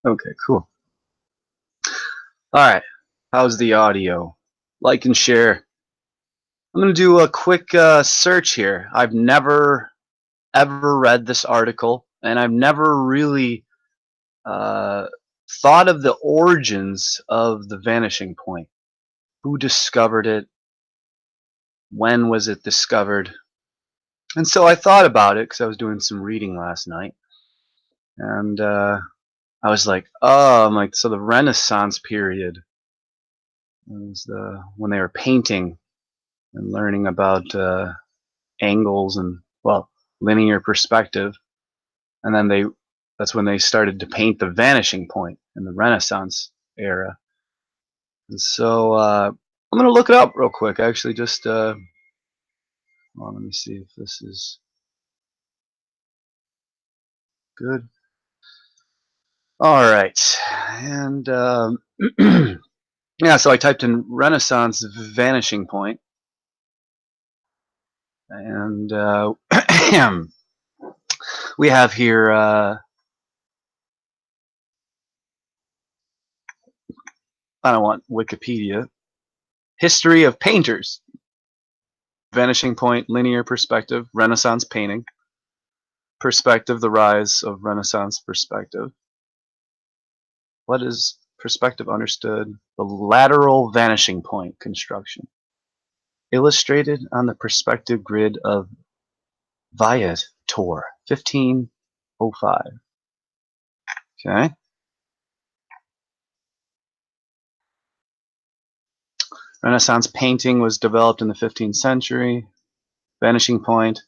Okay, cool. All right. How's the audio? Like and share. I'm going to do a quick search here. I've never ever read this article, and I've never really uh, thought of the origins of the vanishing point. Who discovered it? When was it discovered? And so I thought about it because I was doing some reading last night, and I was like, oh, I'm like, so the Renaissance period was when they were painting and learning about angles and, well, linear perspective, and then that's when they started to paint the vanishing point in the Renaissance era. And so I'm gonna look it up real quick. Actually, just well, let me see if this is good. All right, and yeah, so I typed in Renaissance vanishing point, and we have here. I don't want Wikipedia. History of painters. Vanishing point, linear perspective, Renaissance painting. Perspective, the rise of Renaissance perspective. What is perspective understood? The lateral vanishing point construction. Illustrated on the perspective grid of Viator, 1505. Okay. Renaissance painting was developed in the 15th century. Vanishing point.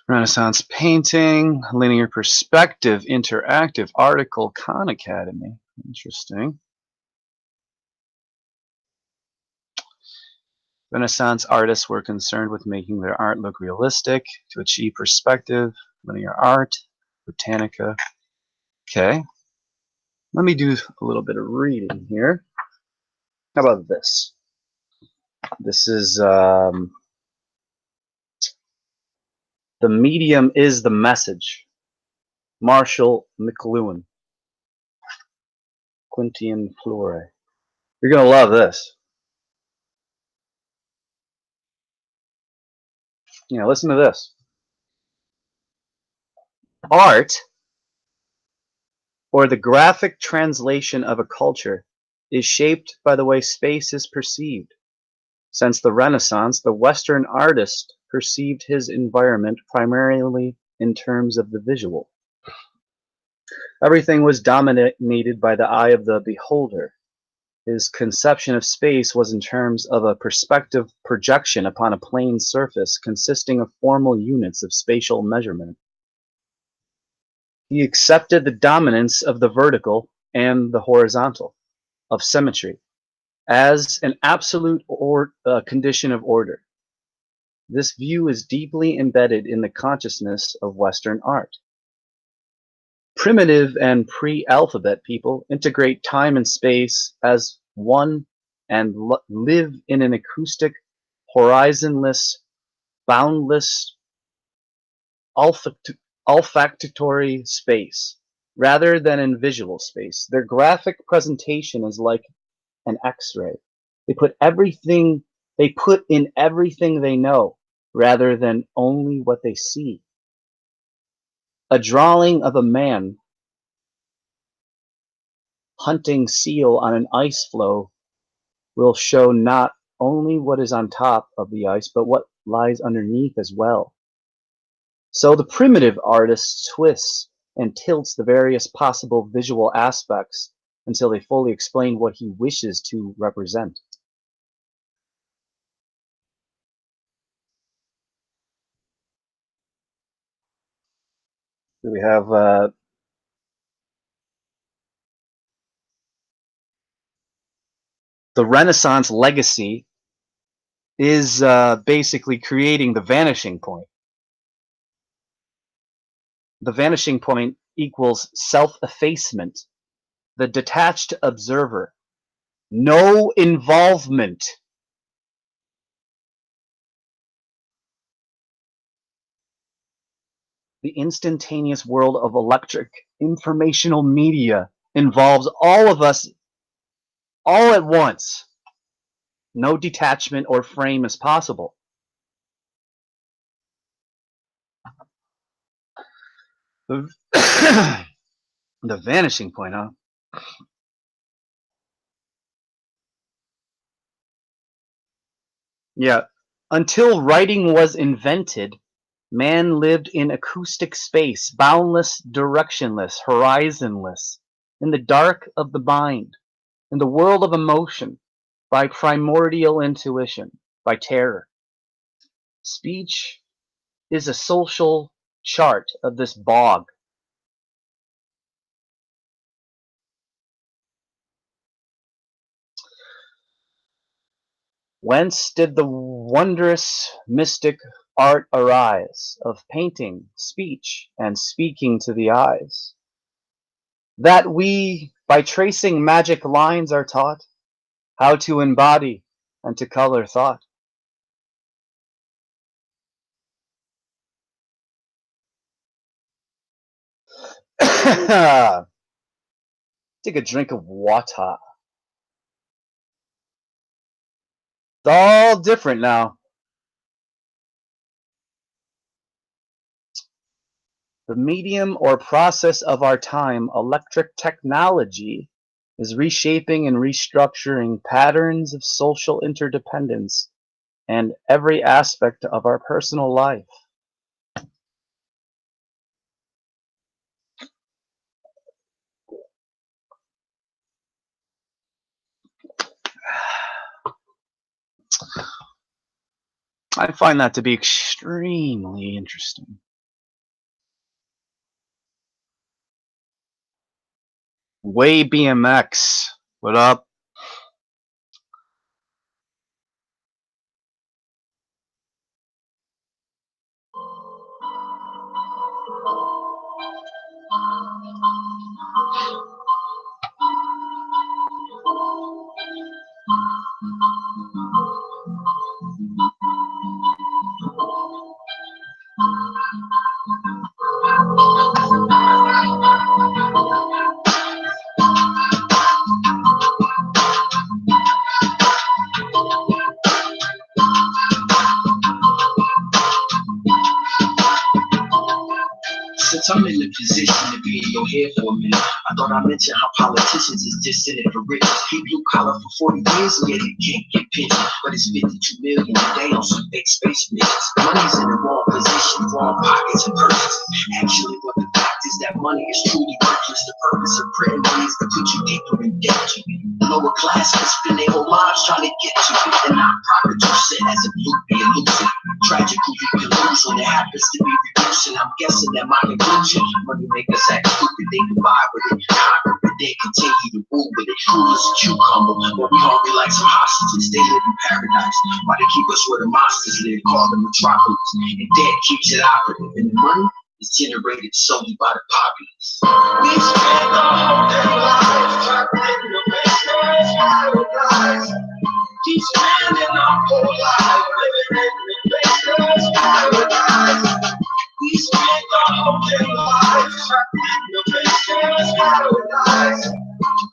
Renaissance painting, linear perspective, interactive article, Khan Academy. Interesting. Renaissance artists were concerned with making their art look realistic to achieve perspective, linear art, Britannica. Okay, let me do a little bit of reading here. How about this? This is The Medium is the Message. Marshall McLuhan. Quintian Flore. You're going to love this. Listen to this. Art, or the graphic translation of a culture, is shaped by the way space is perceived. Since the Renaissance, the Western artist perceived his environment primarily in terms of the visual. Everything was dominated by the eye of the beholder. His conception of space was in terms of a perspective projection upon a plane surface consisting of formal units of spatial measurement. He accepted the dominance of the vertical and the horizontal, of symmetry, as an absolute condition of order. This view is deeply embedded in the consciousness of Western art. Primitive and pre-alphabet people integrate time and space as one and live in an acoustic, horizonless, boundless, olfactory space, rather than in visual space. Their graphic presentation is like an X-ray. They put in everything they know, rather than only what they see. A drawing of a man hunting seal on an ice floe will show not only what is on top of the ice, but what lies underneath as well. So the primitive artist twists and tilts the various possible visual aspects until they fully explain what he wishes to represent. We have the Renaissance legacy is basically creating the vanishing point. The vanishing point equals self-effacement, the detached observer, no involvement. The instantaneous world of electric informational media involves all of us all at once. No detachment or frame is possible. The the vanishing point, huh? Yeah. Until writing was invented, man lived in acoustic space, boundless, directionless, horizonless, in the dark of the mind, in the world of emotion, by primordial intuition, by terror. Speech is a social chart of this bog. Whence did the wondrous mystic art arise of painting, speech, and speaking to the eyes? That we, by tracing magic lines, are taught how to embody and to color thought. Take a drink of water. It's all different now. The medium or process of our time, electric technology, is reshaping and restructuring patterns of social interdependence and every aspect of our personal life. I find that to be extremely interesting. Way BMX. What up? Since I'm in the position to be in your head for a minute, I thought I mentioned how politicians is just sitting for riches. He blue collar for 40 years, yet he can't get pension. But it's 52 million a day on some big space missions. Money's in the wrong position, wrong pockets and purses. Actually, what the fact is that money is truly worthless. The purpose of printing money is to put you deeper in debt to it. Lower class can spend their whole lives trying to get to it, and not profit you sit as a blue being lucid. Tragically, you can lose when it happens to be reducing. I'm guessing that my conclusion, money make us act stupid, they can buy with it, conquer it, they continue to move with it. Cool as a cucumber, but we hungry like some hostages. They live in paradise, why they keep us where the monsters live, call them metropolis. And debt keeps it operative, and the money is generated solely by the populace. We spend our whole damn lives trapped in the basement's paradise. Keep spending our whole life living in the basement's paradise. We spend our whole damn lives trapped in the basement's paradise.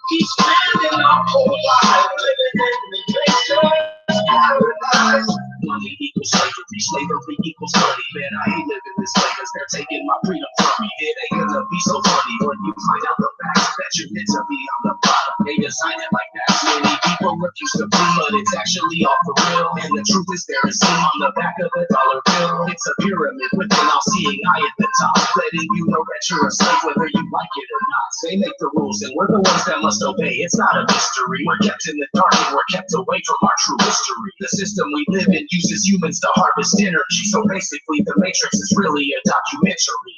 Keep spending our whole life living in the basement's paradise. Money equals slavery, slavery equals money. Man, I ain't living this way cause they're taking my freedom from me. It ain't gonna be so funny when you find out the facts that you're meant to be on the bottom. They design it like that. Many people refuse to believe, but it's actually all for real. And the truth is there is seen on the back of a dollar bill. It's a pyramid with an all-seeing eye at the top, letting you know that you're a slave whether you like it or not. They make the rules and we're the ones that must obey. It's not a mystery. We're kept in the dark and we're kept away from our true history. The system we live in uses humans to harvest energy. So basically the Matrix is really a documentary.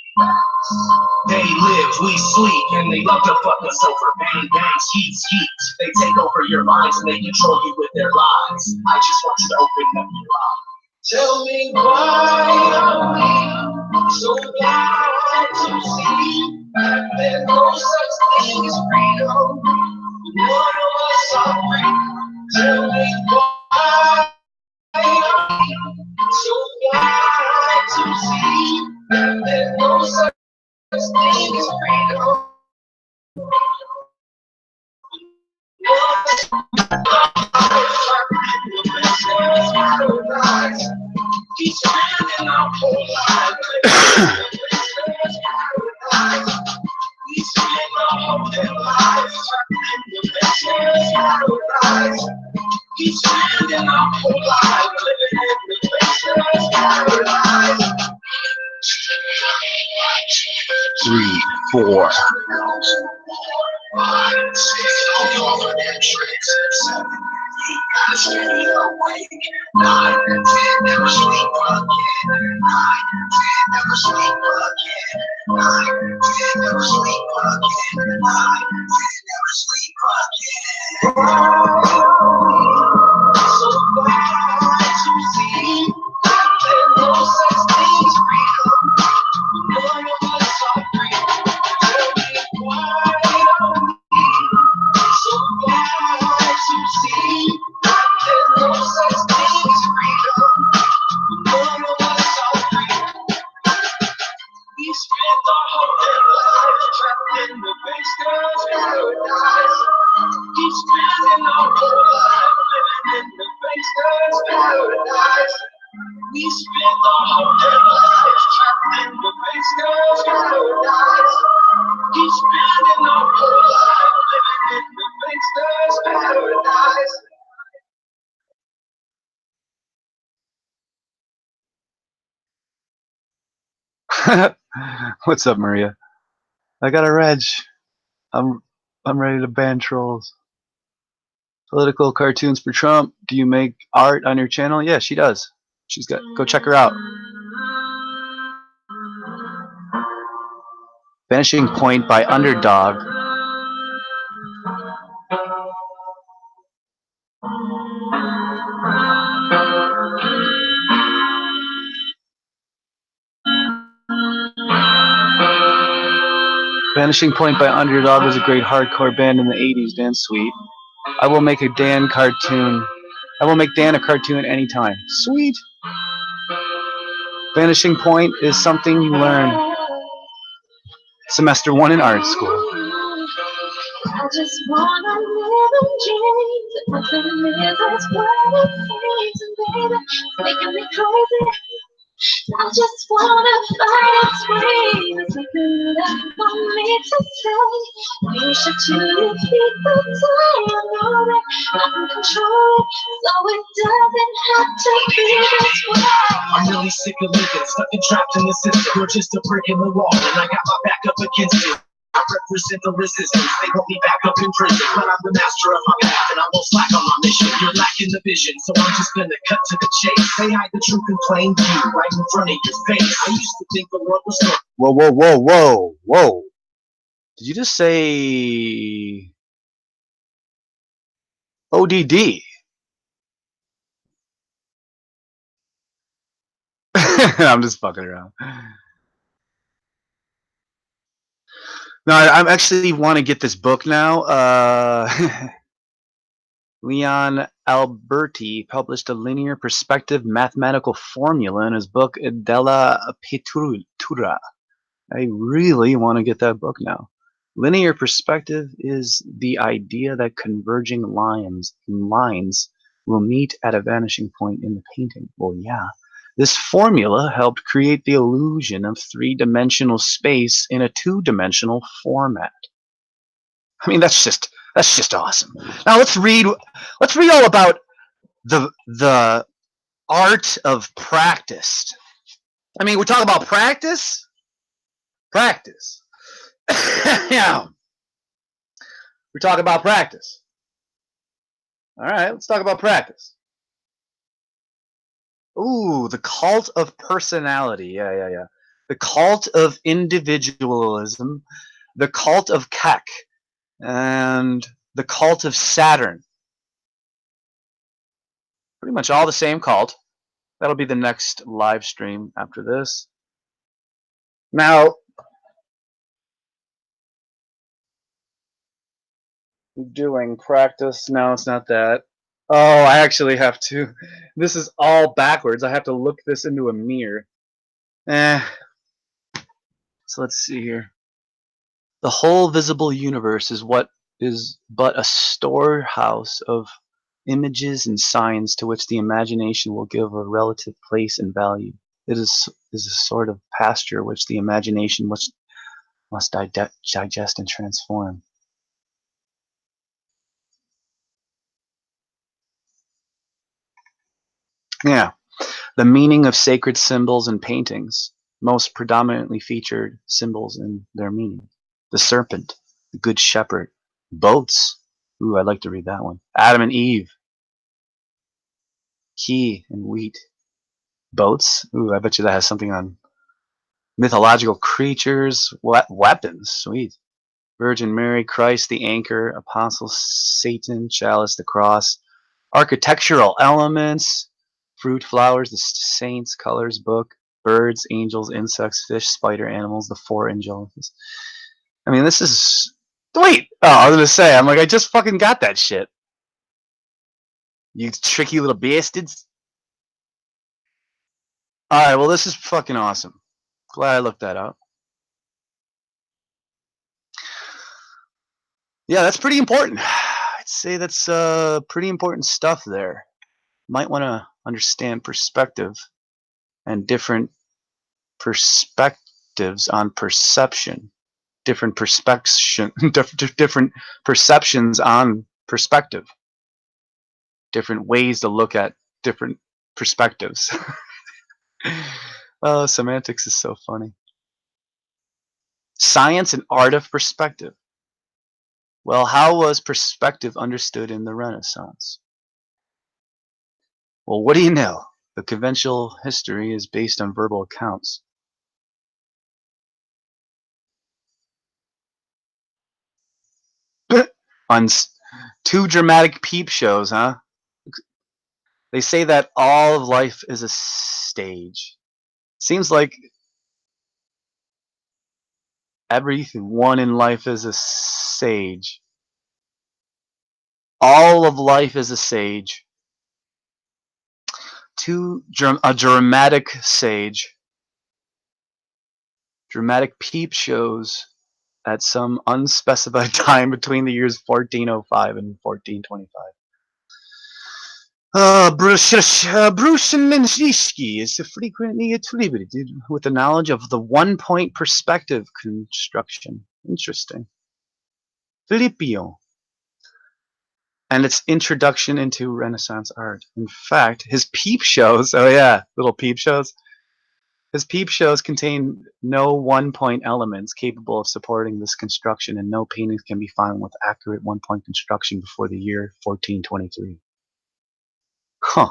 They live, we sleep, and they love to fuck us over. Bang, bang, skeet, skeet. They take over your minds and they control you with their lies. I just want you to open up your eyes. Tell me why are we so blind to see that there's no such thing as freedom? None of us are free. Tell me why are we so blind to see that there's no such thing as freedom? He's spending our whole life living in the gangster's paradise. 3, 4. What's up, Maria? I got a reg. I'm ready to ban trolls. Political cartoons for Trump. Do you make art on your channel? Yeah, she does. She's got. Go check her out. Vanishing Point by Underdog. Vanishing Point by Underdog was a great hardcore band in the 80s. Dan's sweet. I will make a Dan cartoon. I will make Dan a cartoon anytime. Sweet. Vanishing Point is something you learn semester 1 in art school. I just wanna live in dreams. Nothing is as what it seems, and baby, it's making me crazy. I just wanna fight and scream. It's something that for me to say. We should truly keep the time. I know that I can control it, so it doesn't have to be this way. I'm really sick of living, stuck and trapped in the system. You're just a brick in the wall, and I got my back up against it. I represent the resistance. They want me back up in prison, but I'm the master of my path, and I won't slack on my mission. You're lacking the vision, so I'm just gonna cut to the chase. They hide the truth in plain view, right in front of your face. I used to think the world was normal. Whoa, whoa, whoa, whoa, whoa. Did you just say ODD? I'm just fucking around. No, I actually want to get this book now. Leon Alberti published a linear perspective mathematical formula in his book Della Pittura. I really want to get that book now. Linear perspective is the idea that converging lines will meet at a vanishing point in the painting. Well, yeah. This formula helped create the illusion of three-dimensional space in a two-dimensional format. I mean, that's just awesome. Now let's read all about the art of practice. I mean, we're talking about practice. Yeah. We're talking about practice. All right, let's talk about practice. Ooh, the cult of personality. Yeah. The cult of individualism, the cult of Keck, and the cult of Saturn. Pretty much all the same cult. That'll be the next live stream after this. Now, doing practice. No, it's not that. Oh, I actually have to. This is all backwards. I have to look this into a mirror. So let's see here. The whole visible universe is but a storehouse of images and signs to which the imagination will give a relative place and value. It is a sort of pasture which the imagination must digest and transform. Yeah. The meaning of sacred symbols and paintings. Most predominantly featured symbols in their meaning. The serpent, the good shepherd, boats. Ooh, I'd like to read that one. Adam and Eve, key and wheat. Boats. Ooh, I bet you that has something on mythological creatures. Weapons. Sweet. Virgin Mary, Christ, the anchor, apostles, Satan, chalice, the cross. Architectural elements, fruit, flowers, the saints, colors, book, birds, angels, insects, fish, spider, animals, the four angels. I mean, this is. Wait! Oh, I was gonna say, I'm like, I just fucking got that shit. You tricky little bastards. Alright, well, this is fucking awesome. Glad I looked that up. Yeah, that's pretty important. I'd say that's pretty important stuff there. Might want to understand perspective and different perspectives on perception, different perception, different perceptions on perspective, different ways to look at different perspectives. Oh, semantics is so funny. Science and art of perspective. Well, how was perspective understood in the Renaissance? Well, what do you know? The conventional history is based on verbal accounts. On two dramatic peep shows, huh? They say that all of life is a stage. Seems like everyone in life is a sage. All of life is a sage. A dramatic sage. Dramatic peep shows at some unspecified time between the years 1405 and 1425. Brushinski is frequently attributed with the knowledge of the one-point perspective construction. Interesting. Filippo and its introduction into Renaissance art. In fact, his peep shows, oh yeah, little peep shows, his peep shows contain no one-point elements capable of supporting this construction, and no paintings can be found with accurate one-point construction before the year 1423. Huh.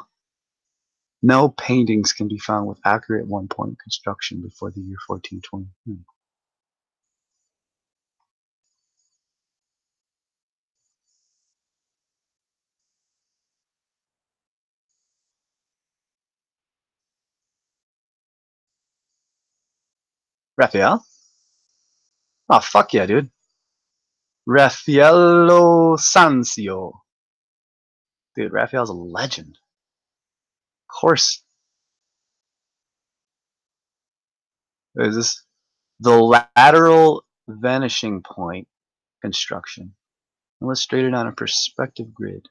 No paintings can be found with accurate one-point construction before the year 1420. Raphael? Oh, fuck yeah, dude. Raffaello Sanzio. Dude, Raphael's a legend. Of course. There's this the lateral vanishing point construction, illustrated on a perspective grid.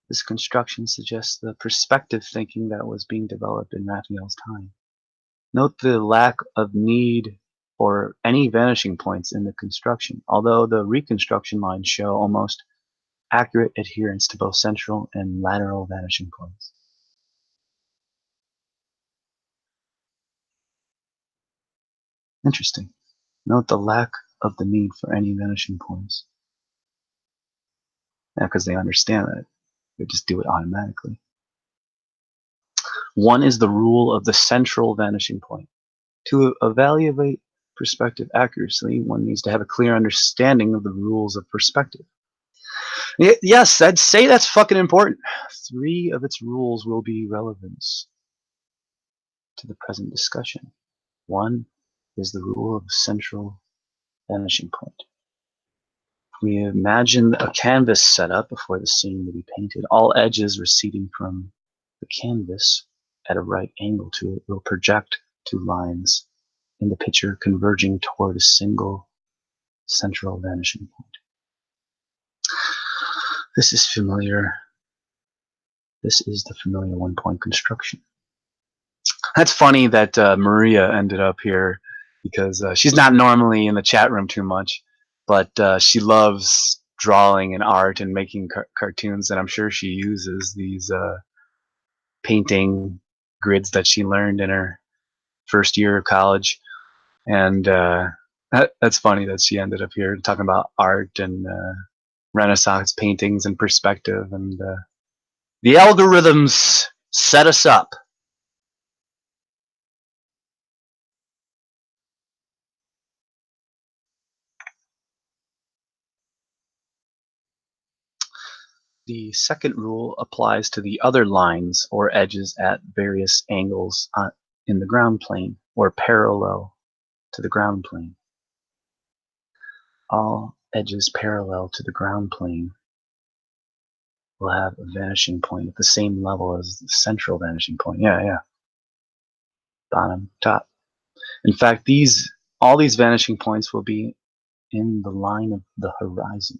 This construction suggests the perspective thinking that was being developed in Raphael's time. Note the lack of need for any vanishing points in the construction, although the reconstruction lines show almost accurate adherence to both central and lateral vanishing points. Interesting. Note the lack of the need for any vanishing points. Yeah, because they understand that they just do it automatically. One is the rule of the central vanishing point. To evaluate perspective accuracy, one needs to have a clear understanding of the rules of perspective. Yes, I'd say that's fucking important. 3 of its rules will be relevant to the present discussion. 1 is the rule of the central vanishing point. We imagine a canvas set up before the scene to be painted. All edges receding from the canvas at a right angle to it will project 2 lines in the picture converging toward a single central vanishing point. This is familiar. This is the familiar one-point construction. That's funny that Maria ended up here because she's not normally in the chat room too much, but she loves drawing and art and making cartoons, and I'm sure she uses these painting grids that she learned in her first year of college. And that's funny that she ended up here talking about art and Renaissance paintings and perspective. And the algorithms set us up. The second rule applies to the other lines or edges at various angles in the ground plane or parallel to the ground plane. All edges parallel to the ground plane will have a vanishing point at the same level as the central vanishing point. Yeah. Bottom, top. In fact, all these vanishing points will be in the line of the horizon.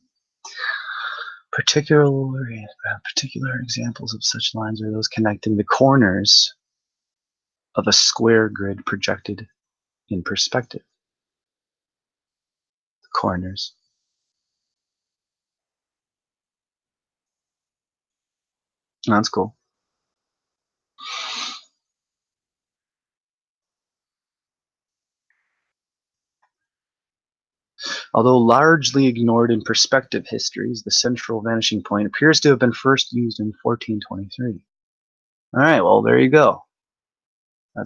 Particular examples of such lines are those connecting the corners of a square grid projected in perspective. The corners. That's cool. Although largely ignored in perspective histories, the central vanishing point appears to have been first used in 1423. All right, well, there you go. I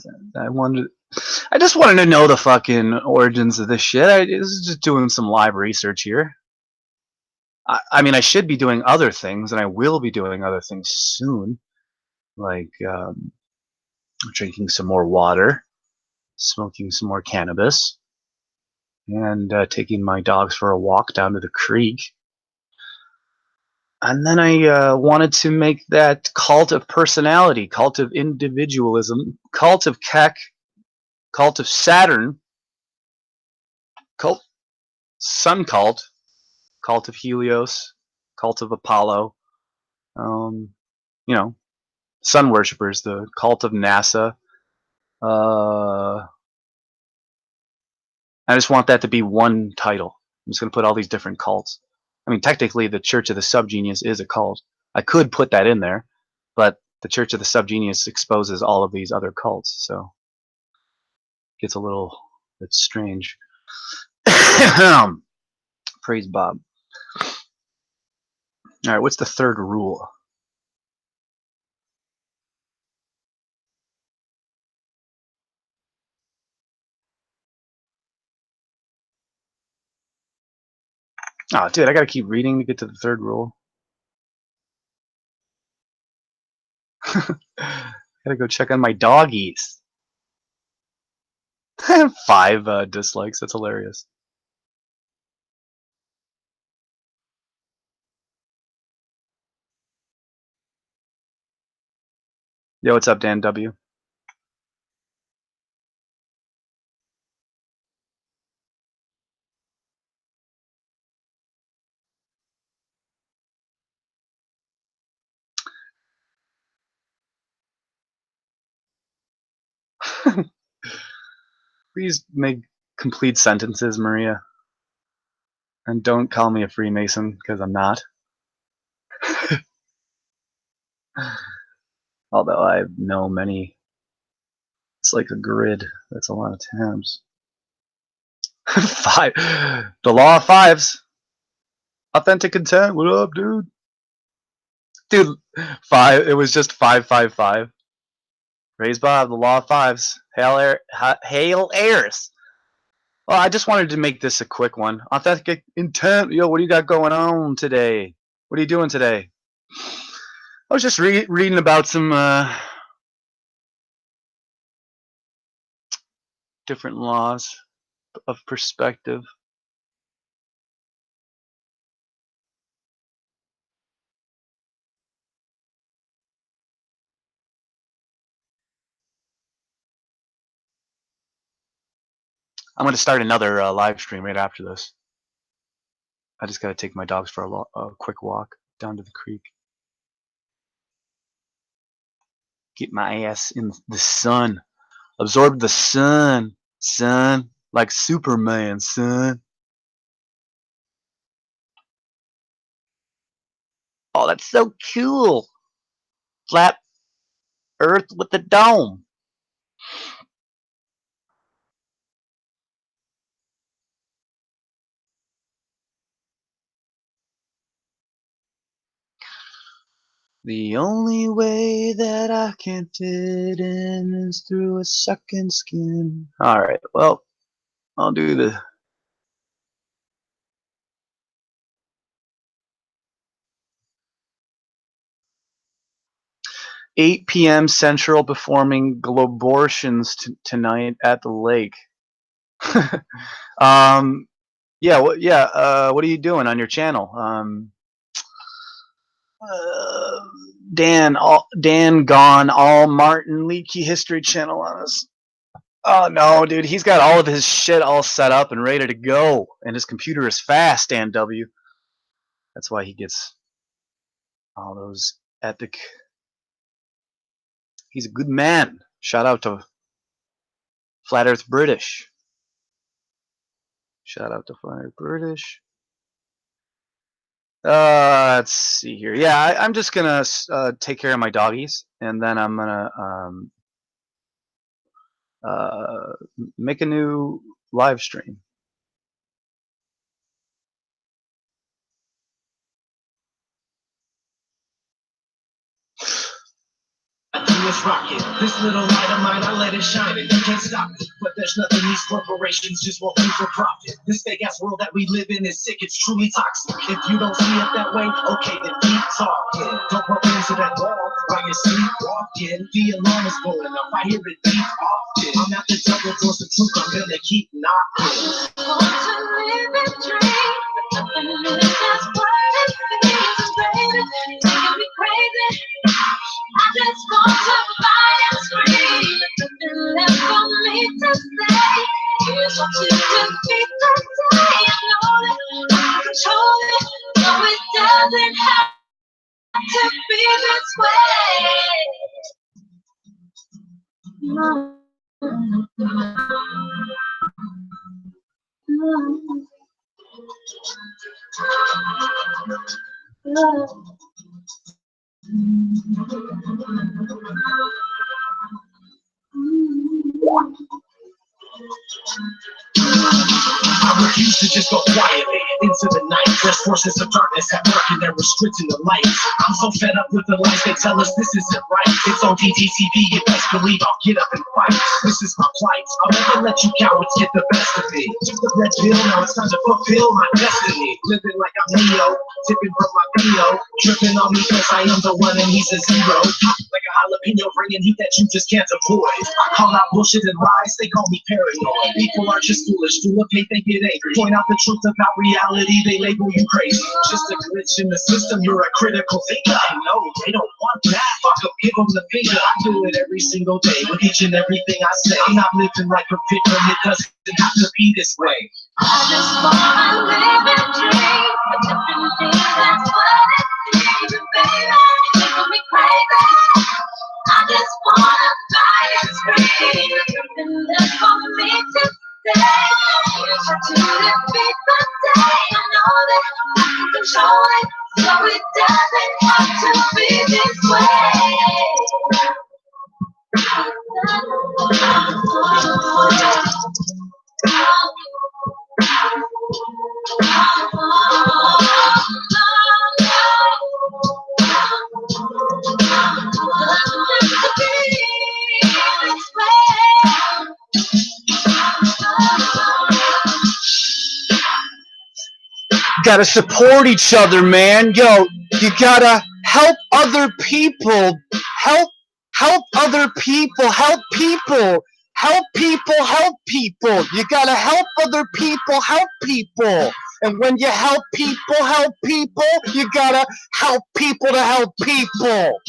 just wanted to know the fucking origins of this shit. I was just doing some live research here. I mean, I should be doing other things, and I will be doing other things soon, like drinking some more water, smoking some more cannabis, and taking my dogs for a walk down to the creek. And then I wanted to make that cult of personality, cult of individualism, cult of Keck, cult of Saturn, sun cult, cult of Helios, cult of Apollo, you know, sun worshippers, the cult of NASA. I just want that to be one title. I'm just going to put all these different cults. I mean, technically, the Church of the Subgenius is a cult. I could put that in there, but the Church of the Subgenius exposes all of these other cults, so it gets a little bit strange. Praise Bob. All right, what's the third rule? Oh, dude, I gotta keep reading to get to the third rule. Gotta go check on my doggies. 5 dislikes. That's hilarious. Yo, what's up, Dan W? Please make complete sentences, Maria. And don't call me a Freemason, because I'm not. Although I know many. It's like a grid. That's a lot of tabs. 5. The law of fives. Authentic intent. What up, dude? Dude, 5. It was just 555. Raise Bob. The law of fives. Hail heirs. Well, I just wanted to make this a quick one. Authentic intent. Yo, what do you got going on today? What are you doing today? I was just reading about some different laws of perspective. I'm going to start another live stream right after this. I just got to take my dogs for a quick walk down to the creek. Get my ass in the sun. Absorb the sun, son. Like Superman, son. Oh, that's so cool. Flat Earth with a dome. The only way that I can fit in is through a sucking skin. Alright, well, I'll do the 8 p.m. Central performing globortions tonight at the lake. Yeah, what are you doing on your channel? Uh, Dan gone all Martin Leakey History Channel on us. Oh no, dude, he's got all of his shit all set up and ready to go, and his computer is fast. Dan W. That's why he gets all those epic. He's a good man. Shout out to Flat Earth British. Shout out to Flat Earth British. Let's see here. Yeah, I'm just gonna take care of my doggies, and then I'm gonna make a new live stream. Continuous rocket. This little light of mine, I let it shine and you can't stop it. But there's nothing these corporations just won't do for profit. This fake ass world that we live in is sick, it's truly toxic. If you don't see it that way, okay, then keep talking. Don't bump into that wall while you're sleepwalking. The alarm is going off, I hear it beep often. I'm at the double doors of truth, I'm gonna keep knocking. Want to live and dream, but nothing really just what it feels, baby. Making me crazy. I just want to fight and scream. There's nothing left for me to say. Here's what you defeat the day. I know that I can control it, so it doesn't have to be this way. No. I refuse to just go quietly into the night. There's forces of darkness at work and they're restricting the light. I'm so fed up with the lies they tell us this isn't right. It's on DTTV, you best believe I'll get up and fight. This is my plight, I'll never let you cowards get the best of me. Took the red pill, now it's time to fulfill my destiny. Living like I'm Neo, tipping from my Pino. Tripping on me cause I am the one and he's a zero. Like a jalapeno bringing heat that you just can't avoid. I call out bullshit and lies, they call me paranoid. People are just foolish, full of hate, they get angry. Point out the truth about reality, they label you crazy. Just a glitch in the system, you're a critical thinker. I know, they don't want that. Fuck up, give them the finger. I do it every single day with each and everything I say. I'm not living like a victim, it doesn't have to be this way. I just wanna live and dream, but definitely that's what it seems, baby. Making me crazy. I just wanna fight and scream. There's nothing left for me to say. Here's what to defeat the day. I know that I can control it, so it doesn't have to be this way. Gotta support each other, man. Yo, you gotta help other people. Help other people. Help people. Help people. Help people. You gotta help other people. Help people. And when you help people, you gotta help people to help people.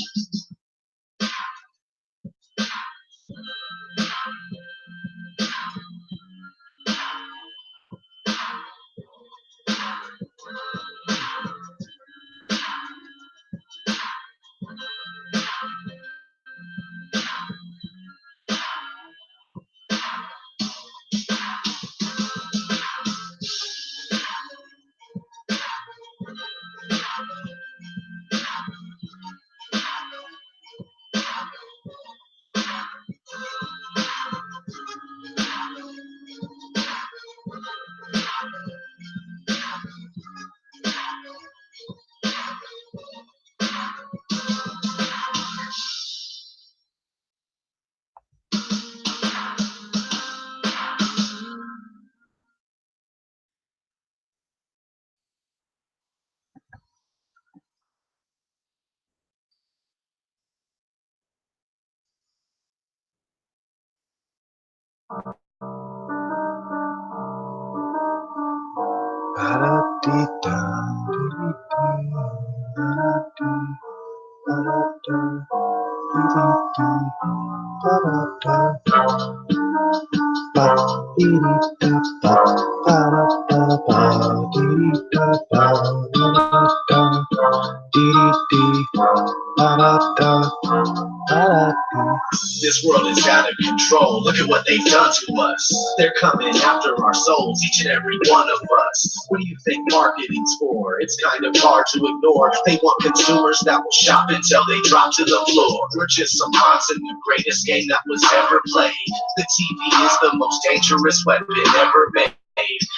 This world is out of control. Look at what they've done to us. They're coming after our souls, each and every one of us. What do you think marketing's for? It's kind of hard to ignore. They want consumers that will shop until they drop to the floor. We're just some pawns in the greatest game that was ever played. The TV is the most dangerous weapon ever made.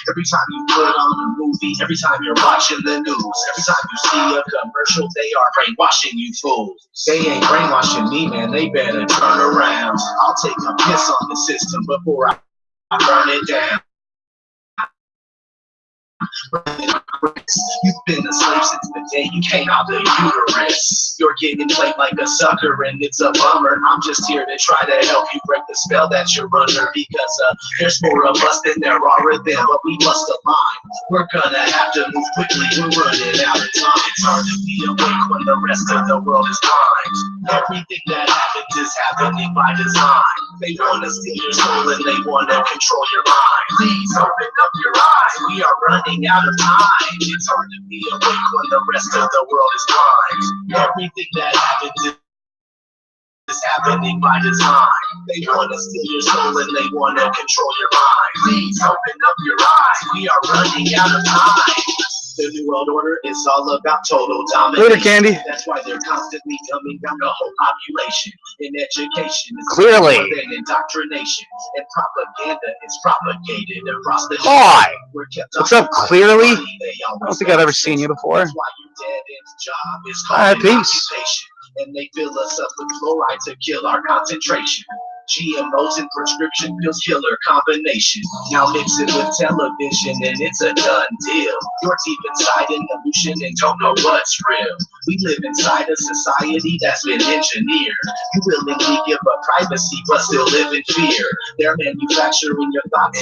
Every time you put on a movie, every time you're watching the news, every time you see a commercial, they are brainwashing you fools. They ain't brainwashing me, man, they better turn around. I'll take a piss on the system before I burn it down. You've been a slave since the day you came out the uterus. You're getting played like a sucker and it's a bummer. I'm just here to try to help you break the spell that you're under, because there's more of us than there are of them, but we must align. We're gonna have to move quickly, we're running out of time. It's hard to be awake when the rest of the world is blind. Everything that happens is happening by design. They wanna steal your soul and they wanna control your mind. Please open up your eyes, we are running out of time. It's hard to be awake when the rest of the world is blind. Everything that happens is happening by design. They wanna steal your soul and they wanna control your mind. Please open up your eyes, we are running out of time. The New World Order is all about total domination. Later, Candy. That's why they're constantly dumbing down the whole population. In education, it's Clearly. more than indoctrination. And propaganda is propagated across the Hi. We're kept What's up, Clearly? I I don't think I've ever seen you before. That's why your dead end's job is Alright, called peace. occupation. And they fill us up with fluoride to kill our concentration. GMOs and prescription pills, killer combination. Now mix it with television and it's a done deal. You're deep inside an illusion and don't know what's real. We live inside a society that's been engineered. You willingly give up privacy but still live in fear. They're manufacturing your thoughts